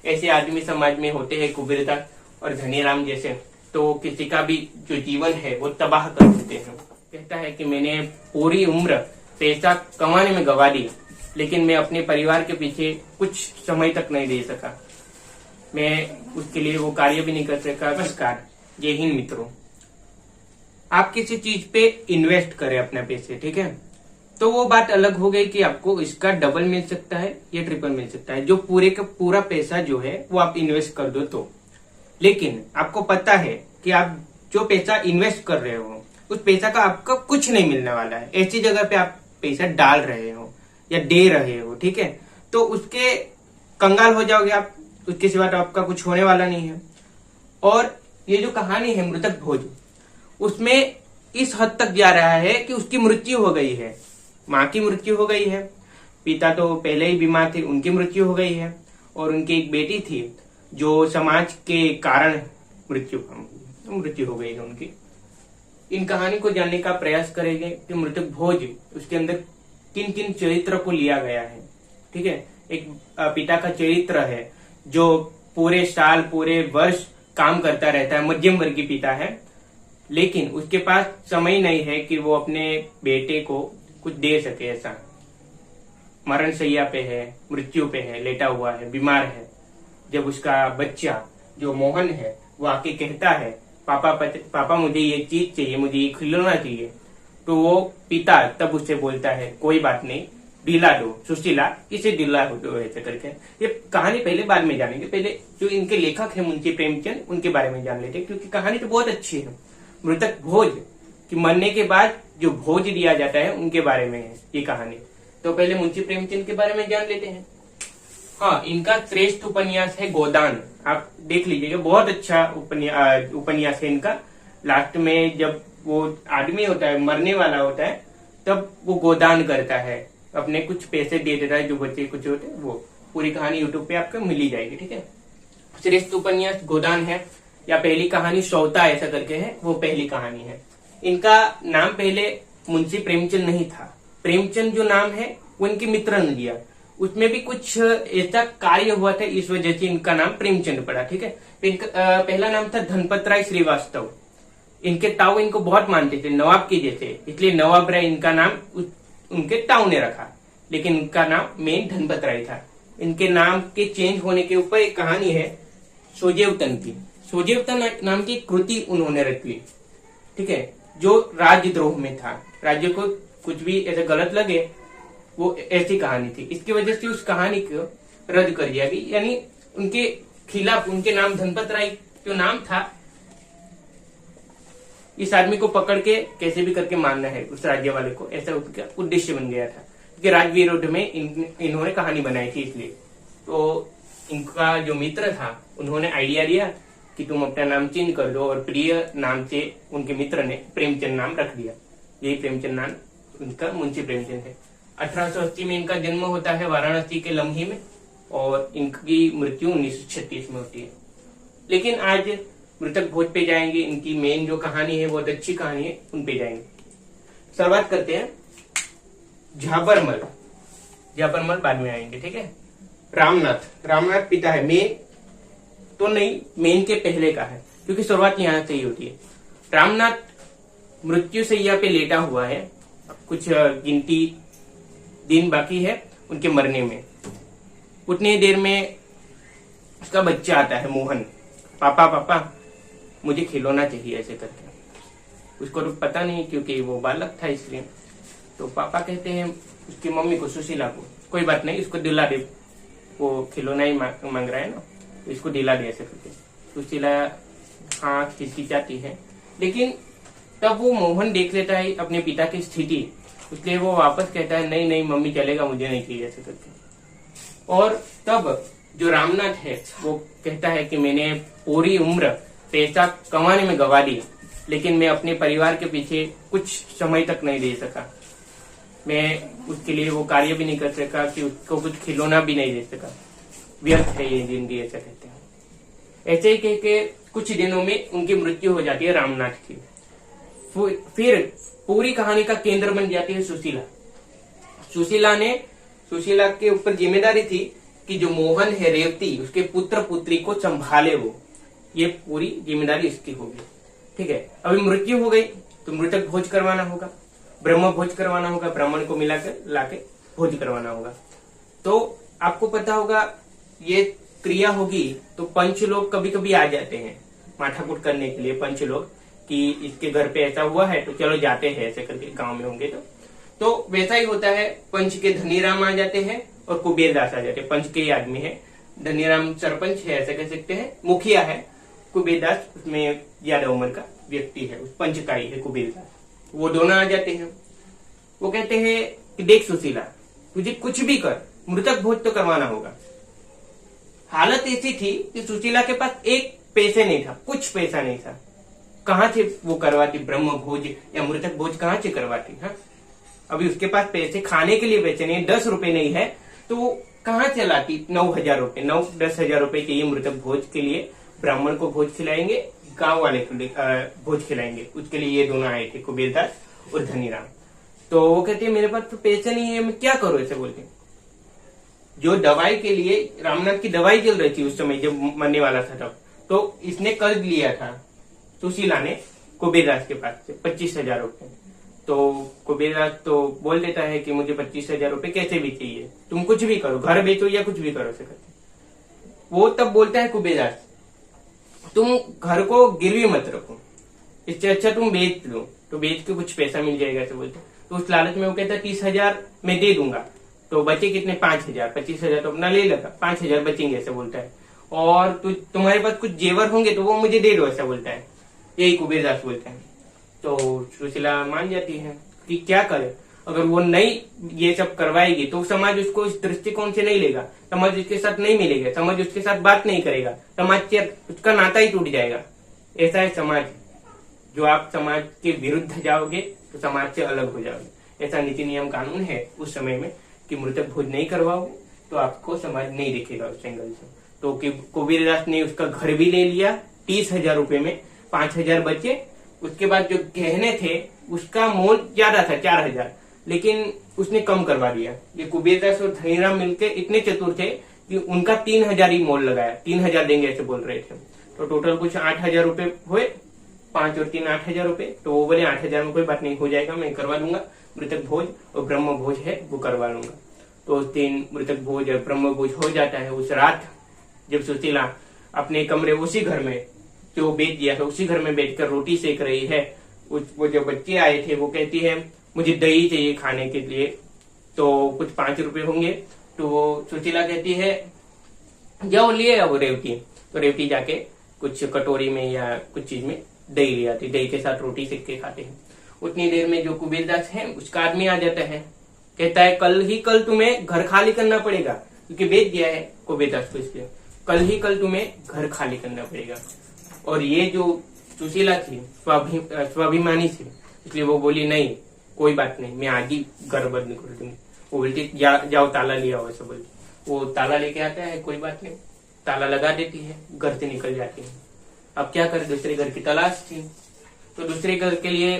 ऐसे आदमी समाज में होते हैं कुबेरदास और धनीराम जैसे, तो किसी का भी जो जीवन है वो तबाह कर देते हैं। कहता है कि मैंने पूरी उम्र पैसा कमाने में गवा दी, लेकिन मैं अपने परिवार के पीछे कुछ समय तक नहीं दे सका, मैं उसके लिए वो कार्य भी नहीं कर सका। नमस्कार, जय हिंद मित्रों। आप किसी चीज पे इन्वेस्ट करें अपने पैसे, ठीक है, तो वो बात अलग हो गई कि आपको इसका डबल मिल सकता है या ट्रिपल मिल सकता है। जो पूरे का पूरा पैसा जो है वो आप इन्वेस्ट कर दो तो, लेकिन आपको पता है कि आप जो पैसा इन्वेस्ट कर रहे हो उस पैसा का आपका कुछ नहीं मिलने वाला है, ऐसी जगह पे आप पैसा डाल रहे हो या दे रहे हो, ठीक है, तो उसके कंगाल हो जाओगे आप, उसके सिवा तो आपका कुछ होने वाला नहीं है। और ये जो कहानी है मृतक भोज, उसमें इस हद तक जा रहा है कि उसकी मृत्यु हो गई है, माँ की मृत्यु हो गई है, पिता तो पहले ही बीमार थे, उनकी मृत्यु हो गई है, और उनकी एक बेटी थी जो समाज के कारण मृत्यु हो गई है उनकी। इन कहानी को जानने का प्रयास करेंगे कि मृतक भोज उसके अंदर किन किन चरित्र को लिया गया है, ठीक है। एक पिता का चरित्र है जो पूरे साल पूरे वर्ष काम करता रहता है, मध्यम वर्गीय पिता है, लेकिन उसके पास समय नहीं है कि वो अपने बेटे को कुछ दे सके। ऐसा मरण शैया पे है, मृत्यु पे है, लेटा हुआ है, बीमार है। जब उसका बच्चा जो मोहन है वो आके कहता है पापा मुझे ये चीज चाहिए, मुझे ये खिलौना चाहिए, तो वो पिता तब उससे बोलता है कोई बात नहीं, दिला दो सुशीला, इसे दिला दो, ऐसे करके। ये कहानी पहले बाद में जानेंगे, पहले जो इनके लेखक है मुंशी प्रेमचंद, उनके बारे में जान लेते हैं, क्योंकि कहानी तो बहुत अच्छी है। मृतक भोज कि मरने के बाद जो भोज दिया जाता है उनके बारे में है ये कहानी। तो पहले मुंशी प्रेमचंद के बारे में जान लेते हैं। हाँ, इनका श्रेष्ठ उपन्यास है गोदान, आप देख लीजिएगा, बहुत अच्छा उपन्यास है इनका। लास्ट में जब वो आदमी होता है, मरने वाला होता है, तब वो गोदान करता है, अपने कुछ पैसे दे देता है, जो बच्चे कुछ होते हैं वो। पूरी कहानी यूट्यूब पे आपको मिली जाएगी, ठीक है। श्रेष्ठ उपन्यास गोदान है, या पहली कहानी सौता ऐसा करके है, वो पहली कहानी है। इनका नाम पहले मुंशी प्रेमचंद नहीं था, प्रेमचंद जो नाम है वो इनके मित्र ने दिया, उसमें भी कुछ ऐसा कार्य हुआ था, इस वजह से इनका नाम प्रेमचंद पड़ा, ठीक है। इनका पहला नाम था धनपत राय श्रीवास्तव। इनके ताऊ इनको बहुत मानते थे, नवाब के जैसे, इसलिए नवाब राय इनका नाम उनके ताऊ ने रखा, लेकिन इनका नाम मेन धनपत राय था। इनके नाम के चेंज होने के ऊपर एक कहानी है सोजेवतन की। सोजेवतन नाम की कृति उन्होंने रच ली, ठीक है, जो राजद्रोह में था, राज्य को कुछ भी ऐसे गलत लगे, वो ऐसी कहानी थी। इसकी वजह से उस कहानी को रद्द कर दिया गया, यानी उनके खिलाफ उनके नाम धनपत राय जो नाम था, इस आदमी को पकड़ के कैसे भी करके मारना है उस राज्य वाले को, ऐसा उसका उद्देश्य बन गया था कि राज विरोध में इन्होंने कहानी बनाई थी। इसलिए तो इनका जो मित्र था उन्होंने आइडिया दिया कि तुम अपना नाम चेंज कर दो, और प्रिय नाम से उनके मित्र ने प्रेमचंद नाम रख दिया। यही प्रेमचंद नाम उनका मुंशी प्रेमचंद है। 1880 में इनका जन्म होता है वाराणसी के लम्ही में, और इनकी मृत्यु 1936 में होती है। लेकिन आज मृतक भोज पे जाएंगे, इनकी मेन जो कहानी है बहुत अच्छी कहानी है, उन पे जाएंगे। शुरुआत करते हैं झाबरमल बाद में आएंगे, ठीक है। रामनाथ पिता है, मेन तो नहीं, मेन के पहले का है, क्योंकि शुरुआत यहाँ से ही होती है। रामनाथ मृत्यु शैया पे लेटा हुआ है, कुछ गिनती दिन बाकी है उनके मरने में। उतनी देर में उसका बच्चा आता है मोहन, पापा मुझे खिलौना चाहिए, ऐसे करके। उसको तो पता नहीं क्योंकि वो बालक था, इसलिए। तो पापा कहते हैं उसकी मम्मी को, सुशीला को, कोई बात नहीं, इसको दिला दे, वो खिलौना ही मांग रहा है ना, तो इसको दिला दे, ऐसे करके। सुशीला हाँ खिचखिचाती है, लेकिन तब वो मोहन देख लेता है अपने पिता की स्थिति, इसलिए वो वापस कहता है नहीं मम्मी चलेगा, मुझे नहीं चाहिए, ऐसे करके। और तब जो रामनाथ है वो कहता है कि मैंने पूरी उम्र पैसा कमाने में गवा दी, लेकिन मैं अपने परिवार के पीछे कुछ समय तक नहीं दे सका, मैं उसके लिए वो कार्य भी नहीं कर सका कि उसको कुछ खिलौना भी नहीं दे सका, व्यर्थ है ये जिंदगी, ऐसा कहते हैं। ऐसे ही कह के कुछ दिनों में उनकी मृत्यु हो जाती है रामनाथ की। फिर पूरी कहानी का केंद्र बन जाती है सुशीला के ऊपर जिम्मेदारी थी कि जो मोहन है रेवती उसके पुत्र पुत्री को संभाले वो, ये पूरी जिम्मेदारी इसकी होगी। ठीक है, अभी मृत्यु हो गई तो मृतक भोज करवाना होगा, ब्रह्म भोज करवाना होगा, ब्राह्मण को मिलाकर लाके भोज करवाना होगा। तो आपको पता होगा ये क्रिया होगी तो पंच लोग कभी कभी आ जाते हैं माथाकूट करने के लिए, पंच लोग कि इसके घर पे ऐसा हुआ है तो चलो जाते हैं, ऐसे करके गांव में होंगे तो वैसा ही होता है। पंच के धनीराम आ जाते हैं और कुबेरदास आ जाते हैं। पंच के ही आदमी है, धनीराम सरपंच है ऐसा कह सकते हैं, मुखिया है, कुबेरदास उसमें ज्यादा उम्र का व्यक्ति है, उस पंच का ही है कुबेरदास। वो दोनों आ जाते हैं। वो कहते हैं कि देख सुशीला, तुझे कुछ भी कर मृतक भोज तो करवाना होगा। हालत ऐसी थी कि सुशीला के पास एक पैसे नहीं था, कुछ पैसा नहीं था, कहां से वो करवाती ब्रह्म भोज या मृतक भोज, कहां से करवाती। हाँ, अभी उसके पास पैसे खाने के लिए पैसे नहीं, 10 रुपए नहीं है तो वो कहां से लाती 9,000 रुपए, 9-10,000 रुपए चाहिए मृतक भोज के लिए। ब्राह्मण को भोज खिलाएंगे, गांव वाले को भोज खिलाएंगे, उसके लिए ये दोनों आए थे कुबेरदास और धनीराम। तो वो कहते हैं मेरे पास तो पैसे नहीं है, मैं क्या करूं, ऐसे बोलते। जो दवाई के लिए रामनाथ की दवाई चल रही थी उस समय जब मरने वाला था तब, तो इसने कर्ज लिया था सुशीला ने कुबेरदास के पास से 25,000 रुपए। तो कुबेरदास तो बोल देता है कि मुझे 25,000 रुपए कैसे भी चाहिए, तुम कुछ भी करो, घर बेचो या कुछ भी करो से करते। वो तब बोलता है कुबेरदास, तुम घर को गिरवी मत रखो, इससे अच्छा तुम बेच लो, तो बेच के कुछ पैसा मिल जाएगा ऐसे बोलते। तो उस लालच में वो कहता है 30,000 मैं दे दूंगा, तो बचे कितने 5,000, 25,000 तो अपना ले लगा, 5,000 बचेंगे ऐसे बोलता है। और तुम्हारे पास कुछ जेवर होंगे तो वो मुझे दे दो ऐसा बोलता है, यही कुबेरदास बोलता है। तो सुशीला मान जाती है कि क्या करे, अगर वो नहीं ये सब करवाएगी तो समाज उसको इस दृष्टिकोण से नहीं लेगा, समाज उसके साथ नहीं मिलेगा, समाज उसके साथ बात नहीं करेगा, समाज से उसका नाता ही टूट जाएगा। ऐसा है समाज, जो आप समाज के विरुद्ध जाओगे तो समाज से अलग हो जाओगे। ऐसा नीति नियम कानून है उस समय में कि मृतक भोज नहीं करवाओगे तो आपको समाज नहीं देखेगा उस एंगल से। तो कुबेरदास ने उसका घर भी ले लिया 30,000 रुपए में, 5,000 बचे। उसके बाद जो गहने थे उसका मोल ज्यादा था 4,000, लेकिन उसने कम करवा दिया। ये कुबेरदास और धनीराम मिलकर इतने चतुर थे कि उनका 3,000 ही मोल लगाया, 3,000 देंगे ऐसे बोल रहे थे। तो टोटल कुछ 8,000 रुपए हुए, 5 और 3 8,000 रुपए। तो वो बोले 8,000 में कोई बात नहीं, हो जाएगा, मैं करवा लूंगा मृतक भोज, और ब्रह्म भोज है वो करवा लूंगा। तो उस दिन मृतक भोज और ब्रह्म भोज हो जाता है। उस रात जब सुशीला अपने कमरे उसी घर में जो बेच दिया था उसी घर में बैठकर रोटी सेक रही है, वो जो बच्चे आए थे वो कहती है मुझे दही चाहिए खाने के लिए, तो कुछ 5 रुपए होंगे। तो वो सुशीला कहती है जाओ लिए वो रेवती। तो रेवती जाके कुछ कटोरी में या कुछ चीज में दही ले आती, दही के साथ रोटी सेक के खाते हैं। उतनी देर में जो कुबेरदास है उसका आदमी आ जाता है, कहता है कल तुम्हें घर खाली करना पड़ेगा, क्योंकि बेच दिया है कुबेरदास को, इसलिए कल तुम्हें घर खाली करना पड़ेगा। और ये जो सुशीला थी स्वाभिमानी थी, इसलिए वो बोली नहीं कोई बात नहीं, मैं आज ही घर बंद कर दूंगी। वो बोलती जाओ ताला लिया हो ऐसा बोलती। वो ताला लेके आता है, कोई बात नहीं, ताला लगा देती है, घर से निकल जाती है। अब क्या करे, दूसरे घर की तलाश थी, तो दूसरे घर के लिए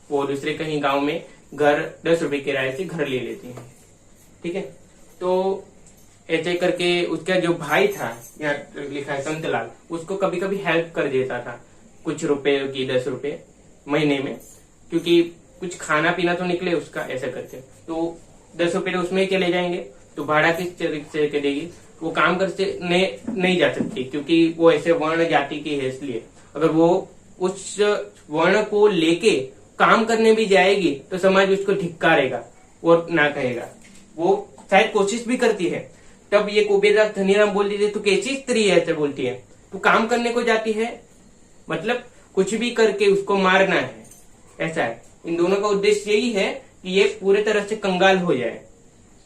वो दूसरे कहीं गांव में घर 10 रुपए किराए से घर ले लेती है। ठीक है, तो ऐसे करके उसका जो भाई था, यहाँ लिखा है संतलाल, उसको कभी कभी हेल्प कर देता था कुछ रुपए की, 10 रुपए महीने में, क्योंकि कुछ खाना पीना तो निकले उसका, ऐसा करके। तो 10 रुपए तो उसमें ही चले जाएंगे, तो भाड़ा किस तरीके से देगी। वो काम करते नहीं जा सकती क्योंकि वो ऐसे वर्ण जाति की है, इसलिए अगर वो उस वर्ण को लेके काम करने भी जाएगी तो समाज उसको धिक्कारेगा और ना कहेगा। वो शायद कोशिश भी करती है। तब ये कुबेरदास धनीराम बोल देते तू कैसी स्त्री है, ऐसे बोलती है, तू काम करने को जाती है, मतलब कुछ भी करके उसको मारना है, ऐसा है। इन दोनों का उद्देश्य यही है कि ये पूरे तरह से कंगाल हो जाए,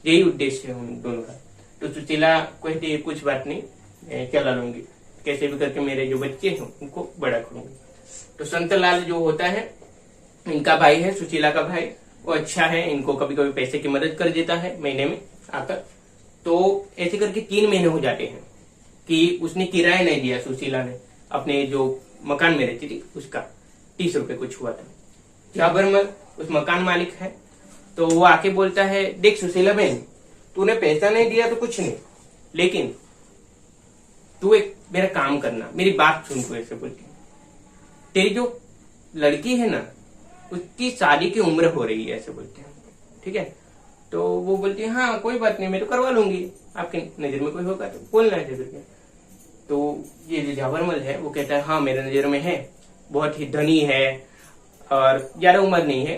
यही उद्देश्य है उन दोनों का। तो सुशीला कहती है कुछ बात नहीं, मैं चला लूंगी, कैसे भी करके मेरे जो बच्चे हैं उनको बड़ा करूंगी। तो संतलाल जो होता है इनका भाई है, सुशीला का भाई, वो अच्छा है, इनको कभी कभी पैसे की मदद कर देता है महीने में आकर। तो ऐसे करके 3 महीने हो जाते हैं कि उसने किराया नहीं दिया सुशीला ने, अपने जो मकान में रहती थी उसका 30 रुपए कुछ हुआ था। जाबरमल उस मकान मालिक है, तो वो आके बोलता है देख सुशीला बहन, तूने पैसा नहीं दिया तो कुछ नहीं, लेकिन तू एक मेरा काम करना, मेरी बात सुन। तू ऐसे बोलती है, तेरी जो लड़की है ना उसकी शादी की उम्र हो रही है, ऐसे बोलते हैं। ठीक है, तो वो बोलती है हाँ कोई बात नहीं, मैं तो करवा लूंगी, आपकी नजर में कोई होगा तो बोलना है करके। तो ये जो झाबरमल है वो कहता है हाँ मेरे नजर में है, बहुत ही धनी है और ज्यादा उम्र नहीं है,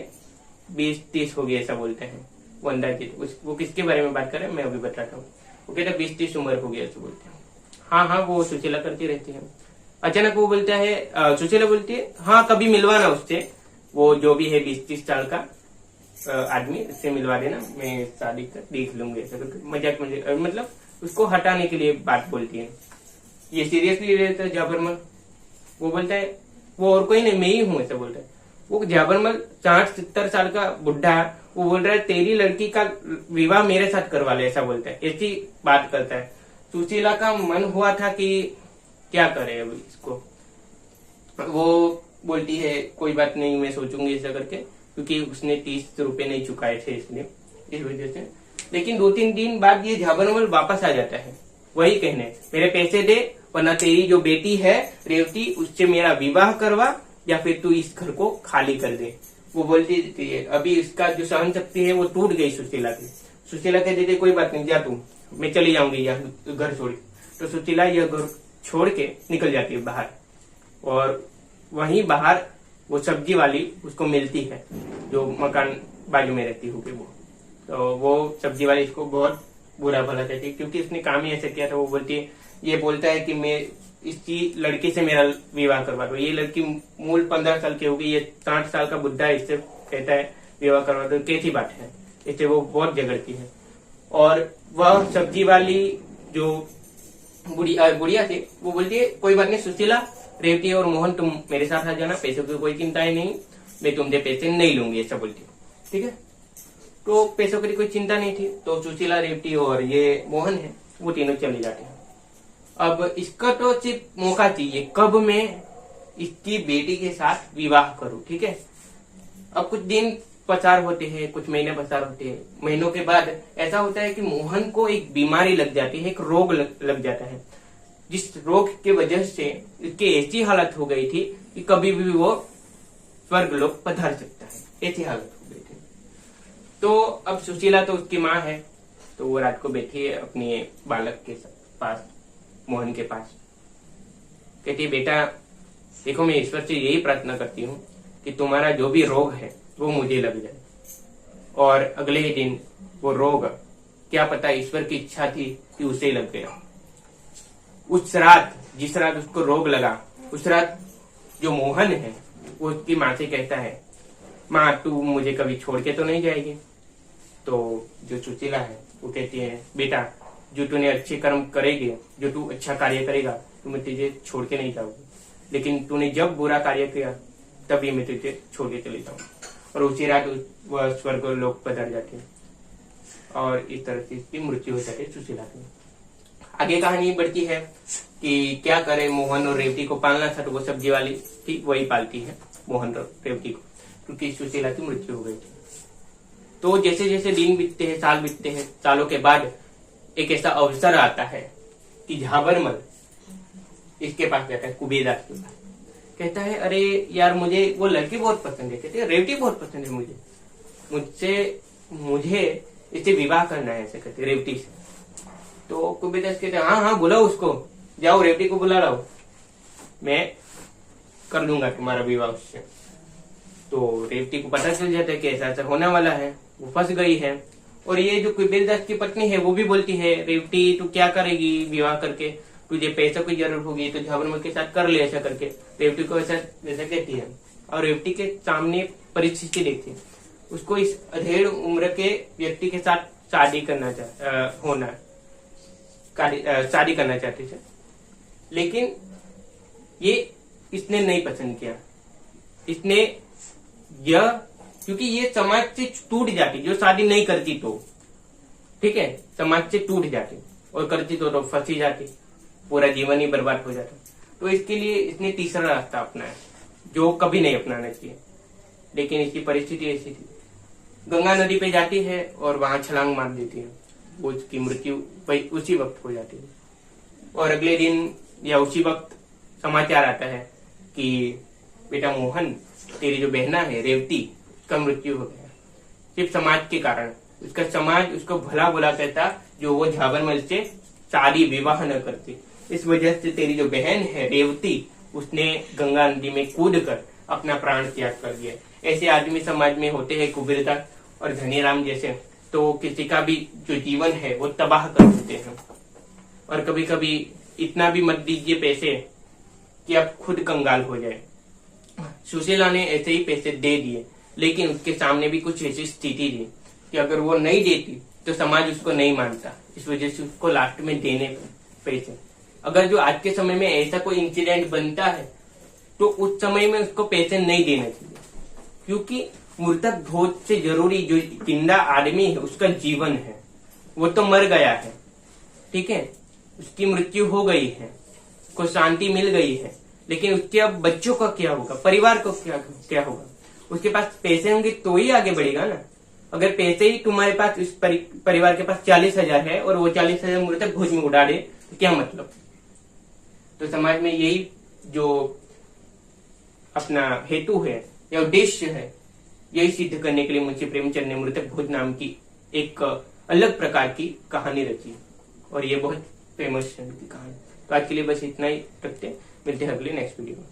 20-30 होगी ऐसा बोलते हैं। वो अंदाजित वो किसके बारे में बात कर रहे हैं मैं अभी बताता हूँ। वो कहता है 20-30 उम्र हो गया ऐसा बोलते हैं। हाँ हाँ वो सुशीला करती रहती है। अचानक वो बोलता है, सुशीला बोलती है हाँ कभी मिलवाना उससे, वो जो भी है 20-30 साल का आदमी, इससे मिलवा देना, मैं शादी कर देख लूंगी ऐसा करके मजाक मतलब उसको हटाने के लिए बात बोलती है। ये सीरियसली लेता है झाबरमल। वो बोलता है वो और कोई नहीं मैं ही हूँ ऐसा बोलता है। वो झाबरमल 60-70 साल का बुढ़ा, वो बोल रहा है तेरी लड़की का विवाह मेरे साथ करवा ले ऐसा बोलता है, ऐसी बात करता है। सुशीला का मन हुआ था कि क्या करे अब इसको। वो बोलती है कोई बात नहीं मैं सोचूंगी ऐसा करके, क्योंकि उसने 30 रुपए नहीं चुकाए थे इसलिए, इस वजह से। लेकिन 2-3 दिन बाद ये झाबरमल वापस आ जाता है वही कहने मेरे पैसे दे, वरना तेरी जो बेटी है रेवती उससे मेरा विवाह करवा, या फिर तू इस घर को खाली कर दे। वो बोलती है अभी इसका जो सहन शक्ति है वो टूट गई सुशीला की। सुशीला कहती थी कोई बात नहीं जा तू, मैं चली जाऊंगी यह घर छोड़। तो सुशीला यह घर छोड़ के निकल जाती है बाहर, और वहीं बाहर वो सब्जी वाली उसको मिलती है जो मकान बाजू में रहती होगी वो। तो वो सब्जी वाली इसको बहुत बुरा भला कहती है क्योंकि उसने काम ही ऐसे किया था। वो बोलती है, ये बोलता है कि मैं इसकी लड़की से मेरा विवाह करवा दो। ये लड़की मूल 15 साल की होगी, ये 60 साल का बुढ़ा इससे कहता है विवाह करवा दो, कैसी बात है। इससे वो बहुत झगड़ती है। और वह सब्जी वाली जो बुढ़िया थी वो बोलती है कोई बात नहीं सुशीला, रेवती और मोहन तुम मेरे साथ आ जाना, पैसों की कोई चिंता ही नहीं, मैं तुमसे पैसे नहीं लूंगी ऐसा बोलती हूँ। ठीक है, तो पैसों की कोई चिंता नहीं थी। तो सुशीला, रेवती और ये मोहन है वो तीनों चले जाते हैं। अब इसका तो सिर्फ मौका चाहिए कब मैं इसकी बेटी के साथ विवाह करूं। ठीक है, अब कुछ दिन पसार होते हैं, कुछ महीने पसार होते हैं। महीनों के बाद ऐसा होता है कि मोहन को एक बीमारी लग जाती है, एक रोग लग जाता है, जिस रोग के वजह से इसकी ऐसी हालत हो गई थी कि कभी भी वो स्वर्ग लोक पधार सकता है, ऐसी हालत हो गई थी। तो अब सुशीला तो उसकी माँ है, तो वो रात को बैठी है अपने बालक के पास, मोहन के पास, कहती है बेटा देखो मैं ईश्वर से यही प्रार्थना करती हूँ कि तुम्हारा जो भी रोग है वो मुझे लग जाए, और अगले ही दिन वो रोग क्या पता ईश्वर की इच्छा थी कि उसे लग गया। उस रात जिस रात उसको रोग लगा, उस रात जो मोहन है वो उसकी माँ से कहता है माँ तू मुझे कभी छोड़ के तो नहीं जाएगी। तो जो सुशीला है वो कहती है बेटा जो तूने अच्छे कर्म करेगी, जो तू अच्छा कार्य करेगा तो मैं तुझे छोड़ के नहीं जाऊंगी, लेकिन तूने जब बुरा कार्य किया तभी मैं तुझे छोड़ के चले जाऊंगी। और उसी रात वह स्वर्ग लोक पधार जाती है और इस तरह से इसकी मृत्यु हो जाती है सुशीला की। आगे कहानी बढ़ती है कि क्या करे, मोहन और रेवती को पालना था तो वो सब्जी वाली थी वही पालती है मोहन और रेवती को, क्योंकि सुशीला की मृत्यु हो गई थी। तो जैसे जैसे दिन बीतते हैं, साल बीतते हैं, सालों के बाद एक ऐसा अवसर आता है कि झाबरमल इसके पास जाता है, कुबेरदास के पास, कहता है अरे यार मुझे वो लड़की बहुत पसंद है, कहते हैं रेवती बहुत पसंद है मुझे इससे विवाह करना है ऐसे कहते रेवती से। तो कुबेरदास कहते हैं हाँ हाँ बुलाओ उसको, जाओ रेवती को बुला लाओ, मैं कर दूंगा तुम्हारा विवाह उससे। तो रेवती को पता चल जाता है कि ऐसा ऐसा होने वाला है, वो फंस गई है। और ये जो कुबेरदास की पत्नी है वो भी बोलती है रेवती तू क्या करेगी विवाह करके, तुझे पैसों की जरूरत होगी तो झाबरमल के साथ कर ले ऐसा करके रेवती को ऐसा जैसा कहती है। और रेवती के सामने परिस्थिति देखती है, उसको इस अधेड़ उम्र के व्यक्ति के साथ शादी करना चाहती थी, लेकिन ये इसने नहीं पसंद किया। इसने यह क्योंकि ये समाज से टूट जाती, जो शादी नहीं करती तो ठीक है समाज से टूट जाती, और करती तो फंसी जाती, पूरा जीवन ही बर्बाद हो जाता। तो इसके लिए इसने तीसरा रास्ता अपनाया जो कभी नहीं अपनाना चाहिए, लेकिन इसकी परिस्थिति ऐसी थी। गंगा नदी पे जाती है और वहां छलांग मार देती है, वो उसकी मृत्यु उसी वक्त हो जाती है। और अगले दिन या उसी वक्त समाचार आता है कि बेटा मोहन, तेरी जो बहना है रेवती, उसका मृत्यु हो गया, सिर्फ समाज के कारण। उसका समाज उसको भला बुरा कहता जो वो झाबरमल से शादी विवाह न करती। इस वजह से तेरी जो बहन है रेवती, उसने गंगा नदी में कूद कर अपना प्राण त्याग कर दिया। ऐसे आदमी समाज में होते हैं कुबेरता और धनीराम जैसे, तो किसी का भी जो जीवन है वो तबाह कर देते हैं। और कभी कभी इतना भी मत दीजिए पैसे कि आप खुद कंगाल हो जाए। सुशीला ने ऐसे ही पैसे दे दिए, लेकिन उसके सामने भी कुछ ऐसी स्थिति थी कि अगर वो नहीं देती तो समाज उसको नहीं मानता। इस वजह से उसको लास्ट में देने पैसे। अगर जो आज के समय में ऐसा कोई इंसिडेंट बनता है तो उस समय में उसको पैसे नहीं देना चाहिए, क्योंकि मृतक भोज से जरूरी जो जिंदा आदमी है उसका जीवन है। वो तो मर गया है, ठीक है, उसकी मृत्यु हो गई है, उसको शांति मिल गई है, लेकिन उसके अब बच्चों का क्या होगा, परिवार को क्या होगा। उसके पास पैसे होंगे तो ही आगे बढ़ेगा ना। अगर पैसे ही तुम्हारे पास इस परिवार के पास 40,000 है और वो 40,000 मुझे भोज में उड़ा दे तो क्या मतलब। तो समाज में यही जो अपना हेतु है या उद्देश्य है, यही सिद्ध करने के लिए मुंशी प्रेमचंद ने मृतक भोज नाम की एक अलग प्रकार की कहानी रची और ये बहुत फेमस है कहानी। तो आज के लिए बस इतना ही रखते हैं, मिलते हैं अगले नेक्स्ट वीडियो में।